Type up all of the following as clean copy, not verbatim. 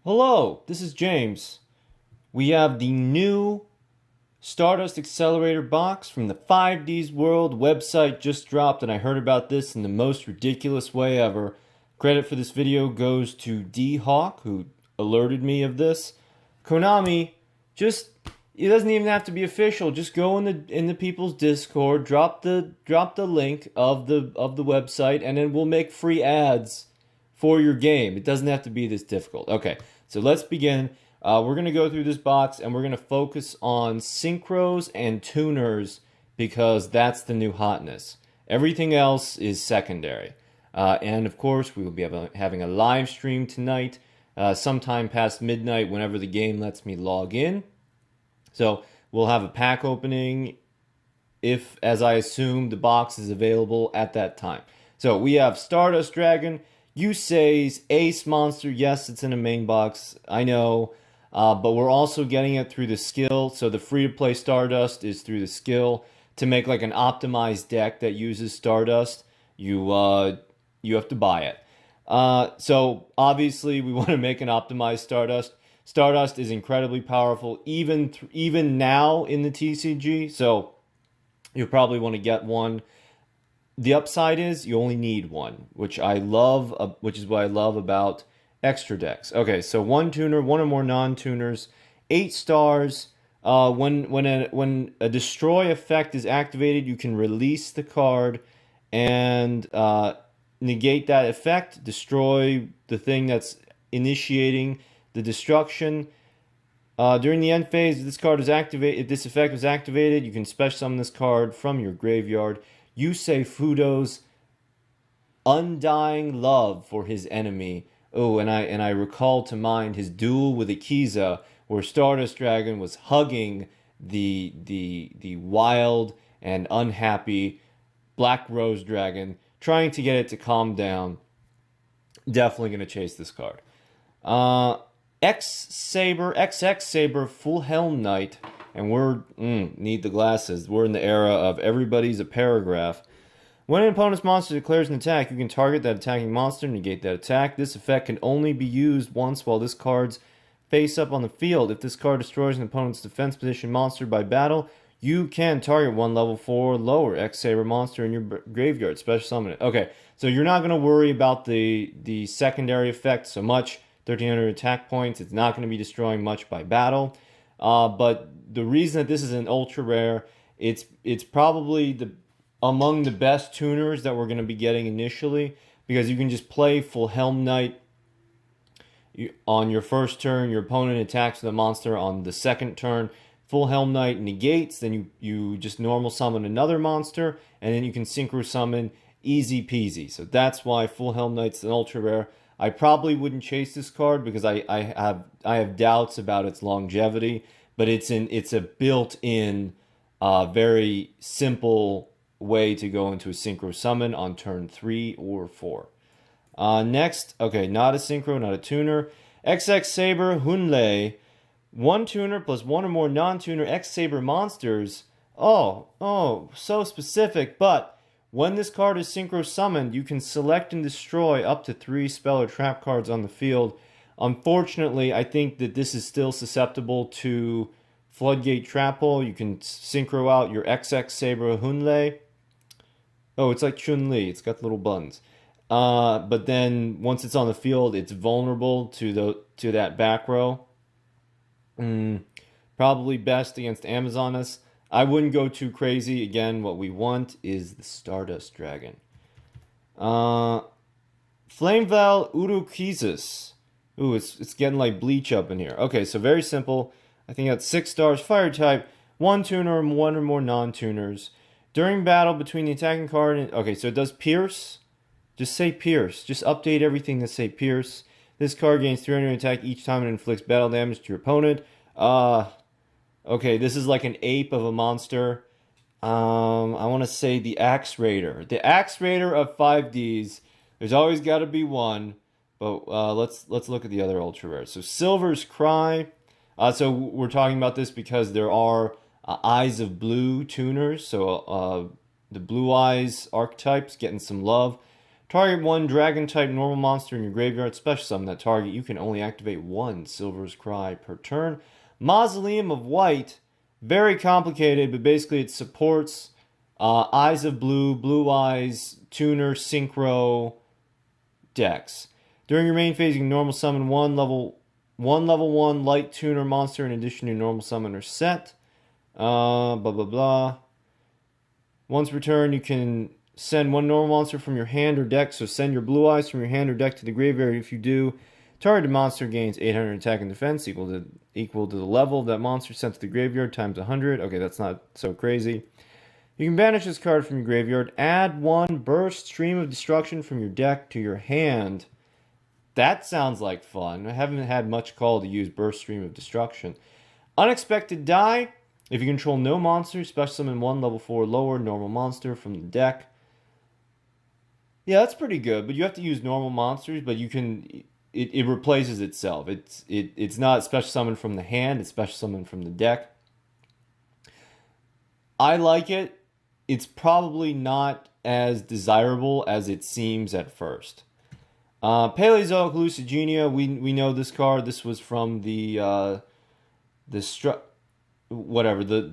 Hello, this is James. We have the new Stardust Accelerator box from the 5Ds World website just dropped, and I heard about this in the most ridiculous way ever. Credit for this video goes to D-Hawk, who alerted me of this. Konami, just it doesn't even have to be official. Just go in the people's Discord, drop the link of the website, and then we'll make free ads for your game. It doesn't have to be this difficult. Okay, so let's begin. We're going to go through this box and we're going to focus on synchros and tuners because that's the new hotness. Everything else is secondary. And of course, we will be having a live stream tonight, sometime past midnight, whenever the game lets me log in. So we'll have a pack opening if, as I assume, the box is available at that time. So we have Stardust Dragon, Yusei's Ace Monster. Yes, it's in a main box, I know, but we're also getting it through the skill. So the free-to-play Stardust is through the skill. To make like an optimized deck that uses Stardust, you have to buy it. So obviously we want to make an optimized Stardust. Stardust is incredibly powerful, even now in the TCG. So you'll probably want to get one. The upside is you only need one, which I love, which is what I love about extra decks. Okay, so one tuner, one or more non-tuners, 8 stars. When a destroy effect is activated, you can release the card and negate that effect, destroy the thing that's initiating the destruction. During the end phase, if this card is activated, if this effect is activated, you can special summon this card from your graveyard. Yusei Fudo's undying love for his enemy. Oh, and I recall to mind his duel with Akiza, where Stardust Dragon was hugging the wild and unhappy Black Rose Dragon, trying to get it to calm down. Definitely going to chase this card. XX-SABER, XX-SABER, Full Helm Knight, and we're, need the glasses. We're in the era of everybody's a paragraph. When an opponent's monster declares an attack, you can target that attacking monster and negate that attack. This effect can only be used once while this card's face up on the field. If this card destroys an opponent's defense position monster by battle, you can target one level 4 or lower X-Saber monster in your graveyard. Special summon it. Okay, so you're not going to worry about the secondary effect so much. 1,300 attack points. It's not going to be destroying much by battle. But the reason that this is an ultra rare, it's probably among the best tuners that we're going to be getting initially, because you can just play Full Helm Knight on your first turn. Your opponent attacks the monster on the second turn. Full Helm Knight negates, then you just normal summon another monster, and then you can synchro summon, easy peasy. So that's why Full Helm Knight's an ultra rare. I probably wouldn't chase this card because I have doubts about its longevity, but it's a built-in, very simple way to go into a synchro summon on turn 3 or 4. Next, okay, not a synchro, not a tuner. XX-SABER HYUNLEI, 1 tuner plus 1 or more non-tuner X-SABER monsters. Oh, so specific, but when this card is synchro summoned, you can select and destroy up to 3 spell or trap cards on the field. Unfortunately, I think that this is still susceptible to Floodgate Trap Hole. You can synchro out your XX-SABER HYUNLEI. Oh, it's like Chun-Li. It's got little buttons. But then once it's on the field, it's vulnerable to that back row. Probably best against Amazoness. I wouldn't go too crazy. Again, what we want is the Stardust Dragon. Flameval Urukizis. Ooh, it's getting like Bleach up in here. Okay, so very simple. I think that's 6 stars. Fire type. 1 tuner or 1 or more non-tuners. During battle between the attacking card and... Okay, so it does Pierce. Just say Pierce. Just update everything to say Pierce. This card gains 300 attack each time it inflicts battle damage to your opponent. Okay, this is like an ape of a monster. I want to say the Axe Raider. The Axe Raider of 5Ds. There's always got to be one. But let's look at the other ultra rares. So Silver's Cry. So we're talking about this because there are Eyes of Blue tuners. So the Blue Eyes archetypes getting some love. Target one dragon-type normal monster in your graveyard. Special summon that target. You can only activate one Silver's Cry per turn. Mausoleum of White. Very complicated, but basically it supports Eyes of Blue, Blue Eyes, Tuner, Synchro decks. During your main phase, you can normal summon one level 1 light tuner monster in addition to normal summoner set. Blah blah blah. Once per turn, you can send one normal monster from your hand or deck. So send your Blue Eyes from your hand or deck to the graveyard. If you do, targeted monster gains 800 attack and defense, equal to the level of that monster sent to the graveyard times 100. Okay, that's not so crazy. You can banish this card from your graveyard. Add one burst Stream of Destruction from your deck to your hand. That sounds like fun. I haven't had much call to use burst Stream of Destruction. Unexpected Die. If you control no monsters, special summon one level 4 lower normal monster from the deck. Yeah, that's pretty good, but you have to use normal monsters, but you can... It replaces itself. It's not special summon from the hand, it's special summon from the deck. I like it. It's probably not as desirable as it seems at first. Paleozoic Hallucigenia, we know this card. This was from the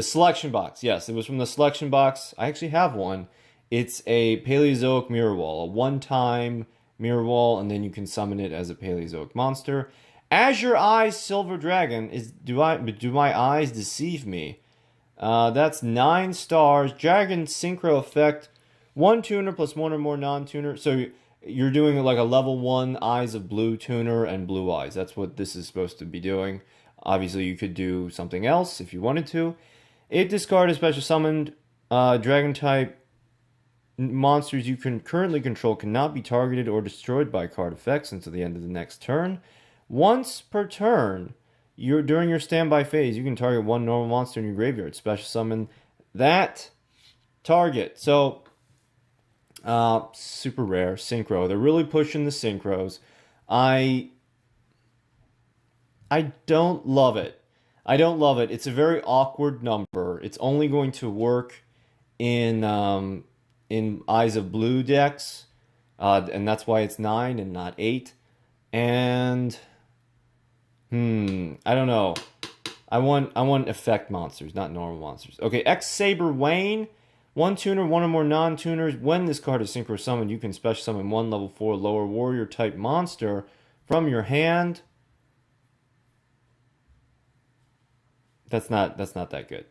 selection box. Yes, it was from the selection box. I actually have one. It's a Paleozoic Mirror Wall, a one-time Mirror Wall, and then you can summon it as a Paleozoic monster. Azure Eyes Silver Dragon is do my eyes deceive me? That's 9 stars. Dragon Synchro effect. 1 tuner plus 1 or more non-tuner. So you're doing like a level 1 Eyes of Blue tuner and Blue Eyes. That's what this is supposed to be doing. Obviously, you could do something else if you wanted to. It discarded special summoned dragon type monsters you can currently control cannot be targeted or destroyed by card effects until the end of the next turn. Once per turn, during your standby phase, you can target one normal monster in your graveyard. Special summon that target. So, super rare. Synchro. They're really pushing the synchros. I don't love it. I don't love it. It's a very awkward number. It's only going to work in Eyes of Blue decks, and that's why it's 9 and not 8. And I don't know. I want effect monsters, not normal monsters. Okay, X-SABER Wayne. 1 tuner, 1 or more non-tuners. When this card is synchro summoned, you can special summon 1 level 4 lower warrior type monster from your hand. That's not that good.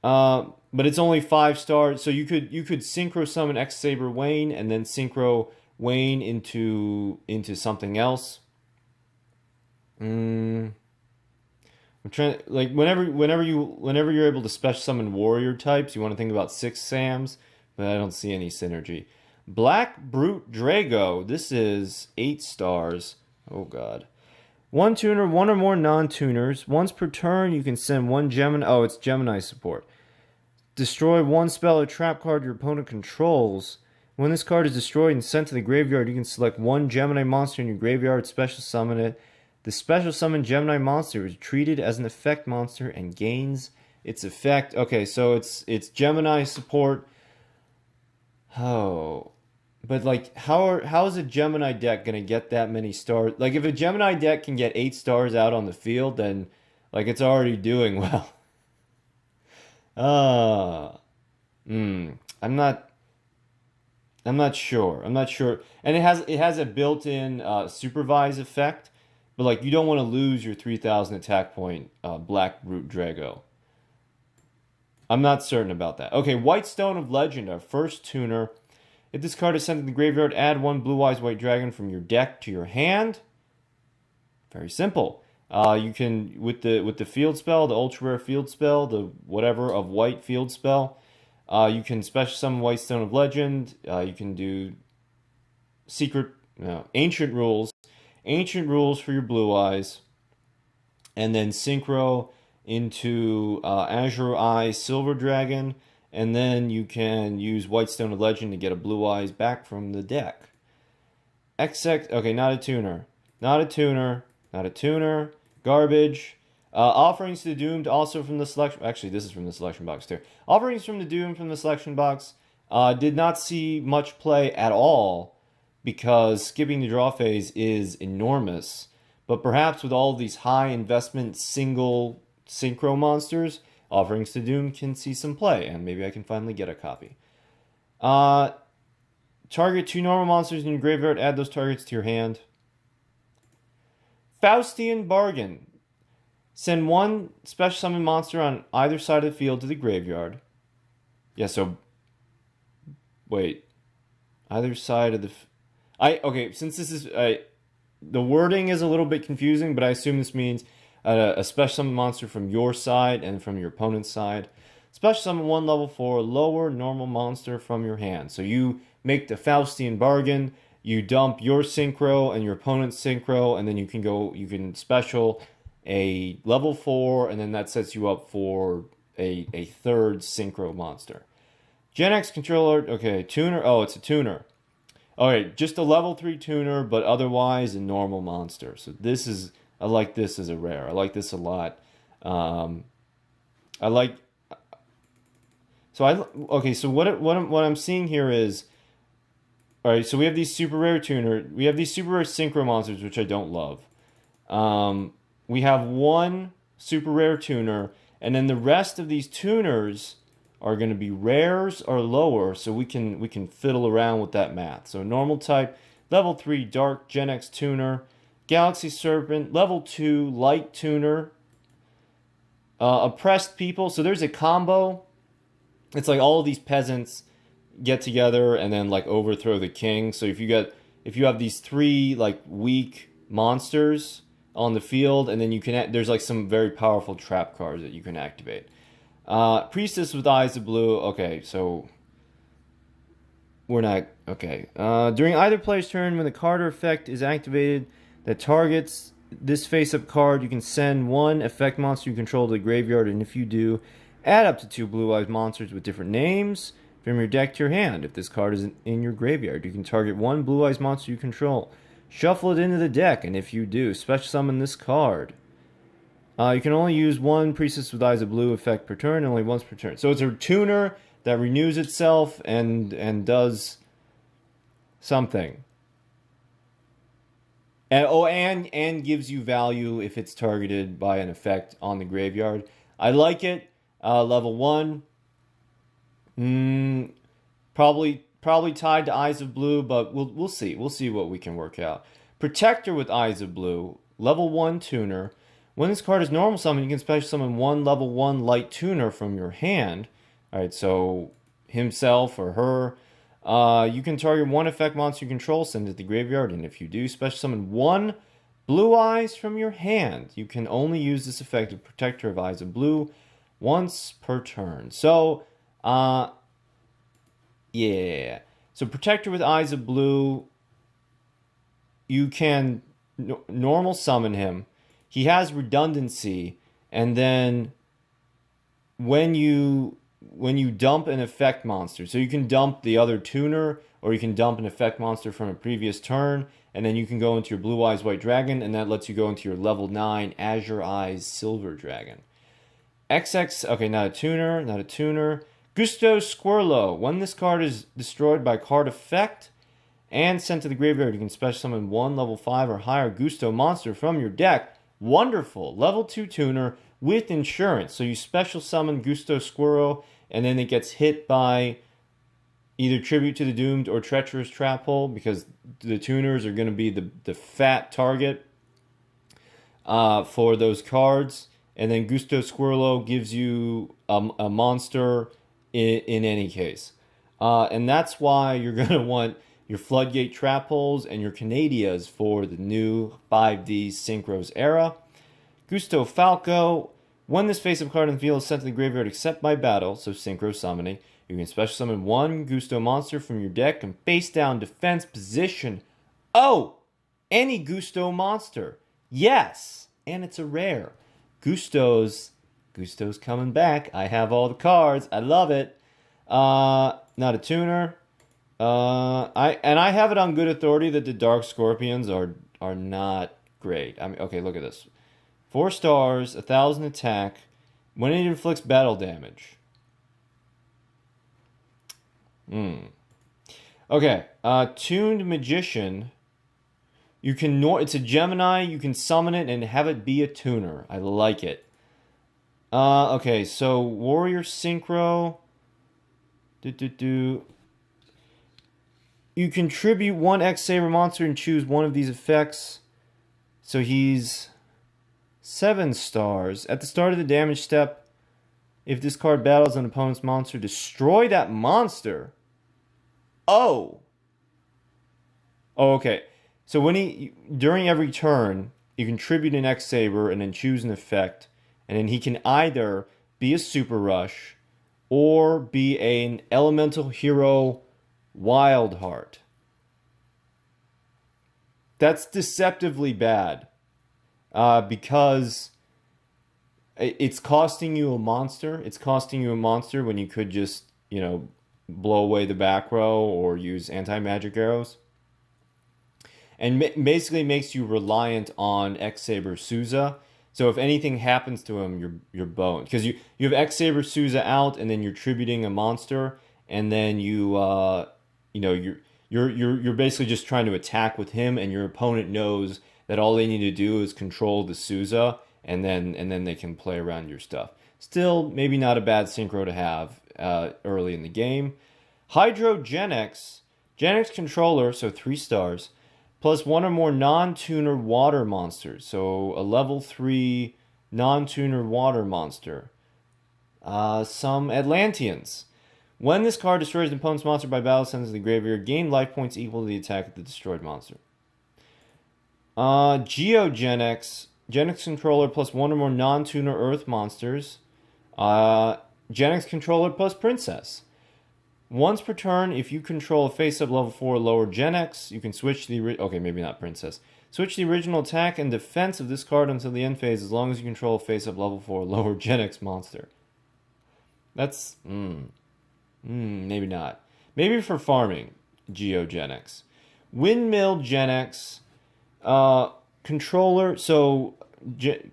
But it's only 5 stars, so you could synchro summon X-SABER Wayne and then synchro Wayne into something else. I'm trying, like, whenever you're able to special summon warrior types, you want to think about 6 Sams, but I don't see any synergy. Black BRUTDRAGO. This is 8 stars. Oh god. 1 tuner, 1 or more non-tuners. Once per turn, you can send 1 Gemini. Oh, it's Gemini support. Destroy 1 spell or trap card your opponent controls. When this card is destroyed and sent to the graveyard, you can select 1 Gemini monster in your graveyard, special summon it. The special summon Gemini monster is treated as an effect monster and gains its effect. Okay, so it's Gemini support. Oh. But, like, how is a Gemini deck going to get that many stars? Like, if a Gemini deck can get 8 stars out on the field, then, like, it's already doing well. I'm not sure. And it has a built-in supervise effect, but, like, you don't want to lose your 3,000 attack point Black BRUTDRAGO. I'm not certain about that. Okay, White Stone of Legend, our first tuner. If this card is sent to the graveyard, add 1 Blue Eyes White Dragon from your deck to your hand. Very simple. You can, with the field spell, the ultra rare field spell, the whatever of white field spell, you can special summon White Stone of Legend. You can do ancient rules for your Blue Eyes, and then synchro into Azure Eyes Silver Dragon. And then you can use White Stone of Legend to get a Blue Eyes back from the deck. Okay, not a tuner. Garbage. Offerings to the Doomed, also from the selection... Actually, this is from the selection box, too. Offerings from the Doomed from the selection box. Did not see much play at all. because skipping the draw phase is enormous. But perhaps with all these high investment single synchro monsters, Offerings to Doom can see some play, and maybe I can finally get a copy. Target 2 normal monsters in your graveyard, add those targets to your hand. Faustian Bargain. Send 1 special summon monster on either side of the field to the graveyard. Yeah, so... Wait. Either side of the... Okay, since this is... the wording is a little bit confusing, but I assume this means a special summon monster from your side and from your opponent's side. Special summon 1 level 4 lower normal monster from your hand. So you make the Faustian Bargain, you dump your synchro and your opponent's synchro, and then you can special a level 4, and then that sets you up for a third synchro monster. GENEX controller, okay, tuner, oh, it's a tuner. Alright, just a level 3 tuner, but otherwise a normal monster. So this is, I like this as a rare. I like this a lot. Okay, so what I'm seeing here is, alright, so we have these super rare tuner, we have these super rare synchro monsters, which I don't love. We have 1 super rare tuner, and then the rest of these tuners are going to be rares or lower, so we can fiddle around with that math. So normal type, level 3 dark GENEX tuner, Galaxy Serpent, level 2 light tuner, oppressed people. So there's a combo. It's like all of these peasants get together and then like overthrow the king. So if you have these 3 like weak monsters on the field, and then there's like some very powerful trap cards that you can activate. Priestess with Eyes of Blue. Okay, so we're not okay. During either player's turn, when the card or effect is activated that targets this face-up card, you can send 1 effect monster you control to the graveyard, and if you do, add up to 2 blue-eyes monsters with different names from your deck to your hand. If this card is in your graveyard, you can target 1 blue-eyes monster you control. Shuffle it into the deck, and if you do, special summon this card. You can only use 1 Priestess with Eyes of Blue effect per turn, only once per turn. So it's a tuner that renews itself and does something. And gives you value if it's targeted by an effect on the graveyard. I like it. Level 1. Probably tied to Eyes of Blue, but we'll see. We'll see what we can work out. Protector with Eyes of Blue, level 1 tuner. When this card is normal summon, you can special summon 1 level 1 light tuner from your hand. Alright, so himself or her. You can target 1 effect monster you control, send it to the graveyard, and if you do, special summon 1 blue eyes from your hand. You can only use this effect of Protector of Eyes of Blue once per turn. So, yeah. So Protector with Eyes of Blue, you can normal summon him. He has redundancy, and then when you dump an effect monster, so you can dump the other tuner, or you can dump an effect monster from a previous turn, and then you can go into your Blue Eyes White Dragon, and that lets you go into your level 9 Azure Eyes Silver Dragon. Okay, not a tuner. Gusto Squirrelo. When this card is destroyed by card effect and sent to the graveyard, you can special summon 1 level 5 or higher Gusto monster from your deck. Wonderful. Level 2 tuner with insurance. So you special summon Gusto Squirrel, and then it gets hit by either Tribute to the Doomed or Treacherous Trap Hole, because the tuners are going to be the fat target for those cards. And then Gusto Squirrelo gives you a monster in any case. And that's why you're going to want your Floodgate Trap Holes and your Canadias for the new 5D Synchros era. Gusto Falco. When this face-up card in the field is sent to the graveyard except by battle, so Synchro Summoning, you can special summon 1 Gusto monster from your deck and face down defense position. Oh! Any Gusto monster. Yes! And it's a rare. Gusto's coming back. I have all the cards. I love it. Not a tuner. I have it on good authority that the Dark Scorpions are not great. I mean, okay, look at this. 4 stars, 1,000 attack. When it inflicts battle damage. Okay, Tuned Magician. You can it's a Gemini. You can summon it and have it be a tuner. I like it. Okay, so Warrior Synchro. You contribute one X-SABER monster and choose one of these effects. So he's 7 stars. At the start of the damage step, if this card battles an opponent's monster, destroy that monster. Oh. Oh, okay. So during every turn, you contribute an X-SABER and then choose an effect. And then he can either be a Super Rush or be an Elemental Hero Wild Heart. That's deceptively bad. Because it's costing you a monster. It's costing you a monster when you could just, blow away the back row or use anti-magic arrows. And basically makes you reliant on X-SABER Souza. So if anything happens to him, you're boned. Because you have X-SABER Souza out, and then you're tributing a monster, and then you're basically just trying to attack with him, and your opponent knows that all they need to do is control the Souza, and then they can play around your stuff. Still, maybe not a bad synchro to have early in the game. Hydro GENEX. GENEX controller, so 3 stars. Plus 1 or more non-tuner water monsters. So a level 3 non-tuner water monster. Some Atlanteans. When this card destroys an opponent's monster by battle, sends to the graveyard, gain life points equal to the attack of the destroyed monster. GeoGenex. GENEX controller plus 1 or more non-tuner earth monsters. GENEX controller plus princess. Once per turn, if you control a face-up level 4 or lower GENEX, you can switch okay, maybe not princess. Switch the original attack and defense of this card until the end phase as long as you control a face-up level 4 or lower GENEX monster. That's, maybe not. Maybe for farming, GeoGenex. Windmill GENEX. Controller, so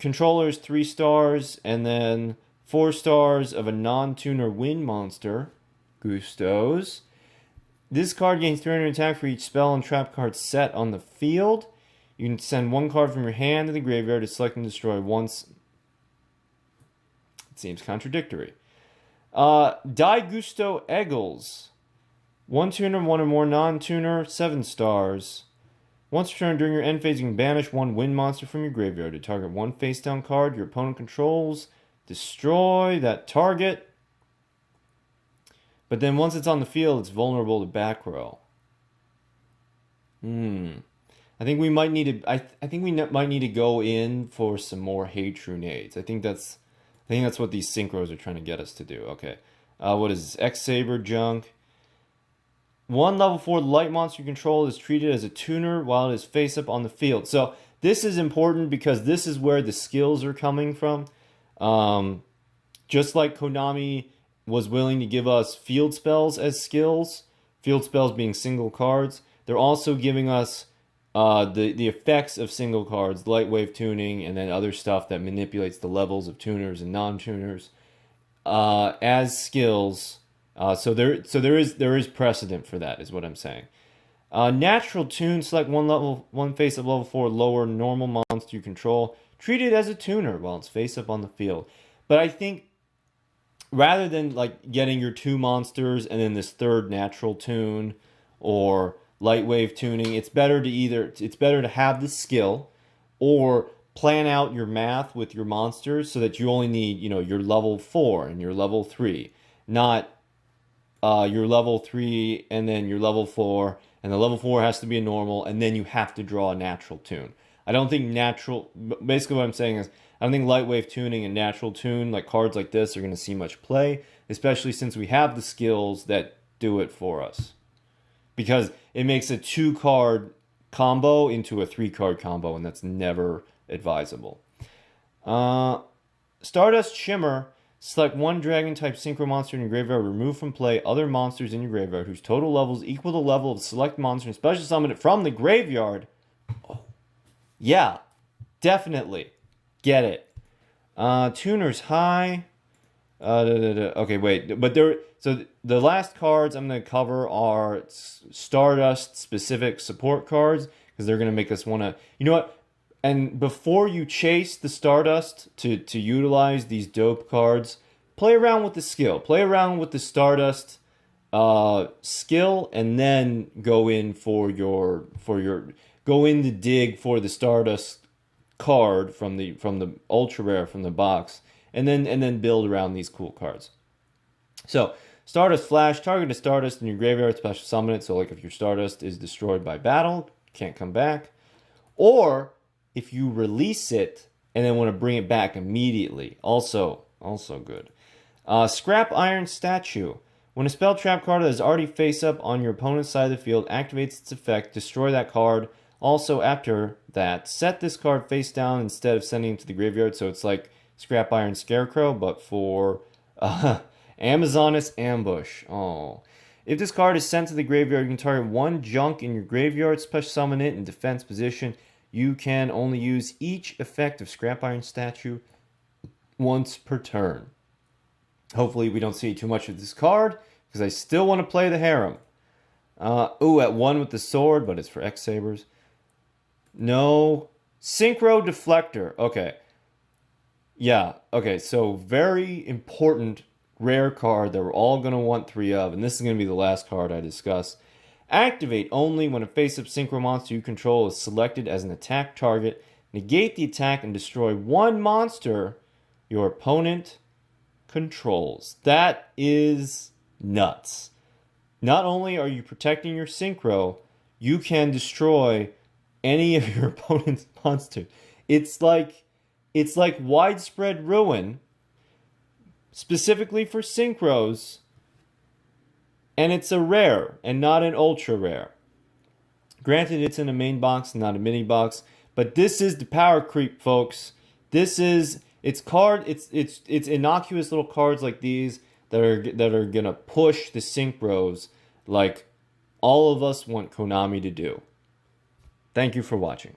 controller is 3 stars, and then 4 stars of a non-tuner wind monster. Gustos. This card gains 300 attack for each spell and trap card set on the field. You can send 1 card from your hand to the graveyard to select and destroy once. It seems contradictory. Die Gusto Eggles. 1 tuner, 1 or more non-tuner, 7 stars. Once per turn during your end phase, you can banish 1 wind monster from your graveyard to target 1 face-down card your opponent controls. Destroy that target. But then once it's on the field, it's vulnerable to back row. I think we might need to. I think we might need to go in for some more HYUNLEI. I think that's what these synchros are trying to get us to do. Okay, what is this? X-SABER junk. 1 level 4 light monster you control is treated as a tuner while it is face up on the field. So this is important because this is where the skills are coming from. Just like Konami was willing to give us field spells as skills, field spells being single cards, they're also giving us the effects of single cards, light wave tuning, and then other stuff that manipulates the levels of tuners and non-tuners as skills. So there is precedent for that, is what I'm saying. Natural tune, select 1 face up level 4 lower normal monster you control, treat it as a tuner while it's face up on the field. But I think rather than like getting your 2 monsters and then this 3rd natural tune or light wave tuning, it's better to have the skill or plan out your math with your monsters so that you only need, your level 4 and your level 3, not your level 3 and then your level 4, and the level 4 has to be a normal, and then you have to draw a natural tune. I don't think basically what I'm saying is, I don't think light wave tuning and natural tune, like cards like this, are going to see much play, especially since we have the skills that do it for us. Because it makes a 2-card combo into a 3-card combo, and that's never advisable. Stardust Shimmer. Select 1 dragon-type synchro monster in your graveyard. Remove from play other monsters in your graveyard whose total levels equal the level of the select monster and special summon it from the graveyard. Oh. Yeah, definitely. Get it. Tuner's high. Okay, wait. But So the last cards I'm going to cover are Stardust specific support cards because they're going to make us want to, you know what? And before you chase the Stardust to utilize these dope cards, play around with the skill. Play around with the Stardust skill, and then go in go in to dig for the Stardust card from the ultra rare from the box, and then build around these cool cards. So Stardust Flash, target a Stardust in your graveyard, special summon it. So like if your Stardust is destroyed by battle, can't come back, or if you release it and then want to bring it back immediately, also good. Scrap Iron Statue. When a spell trap card that is already face up on your opponent's side of the field activates its effect, destroy that card. Also, after that, set this card face down instead of sending it to the graveyard. So it's like Scrap Iron Scarecrow, but for Amazoness Ambush. Oh. If this card is sent to the graveyard, you can target one junk in your graveyard, special summon it in defense position. You can only use each effect of Scrap Iron Statue once per turn. Hopefully we don't see too much of this card, because I still want to play the Harem. At 1 with the sword, but it's for X-Sabers. No. Synchro Deflector. Okay. Yeah, okay, so very important rare card that we're all going to want 3 of, and this is going to be the last card I discuss. Activate only when a face-up synchro monster you control is selected as an attack target. Negate the attack and destroy one monster your opponent controls. That is nuts. Not only are you protecting your synchro, you can destroy any of your opponent's monsters. It's like widespread ruin, specifically for synchros, and it's a rare and not an ultra rare. Granted, it's in a main box, not a mini box, but this is the power creep, folks. This is it's innocuous little cards like these that are gonna push the synchros like all of us want Konami to do. Thank you for watching.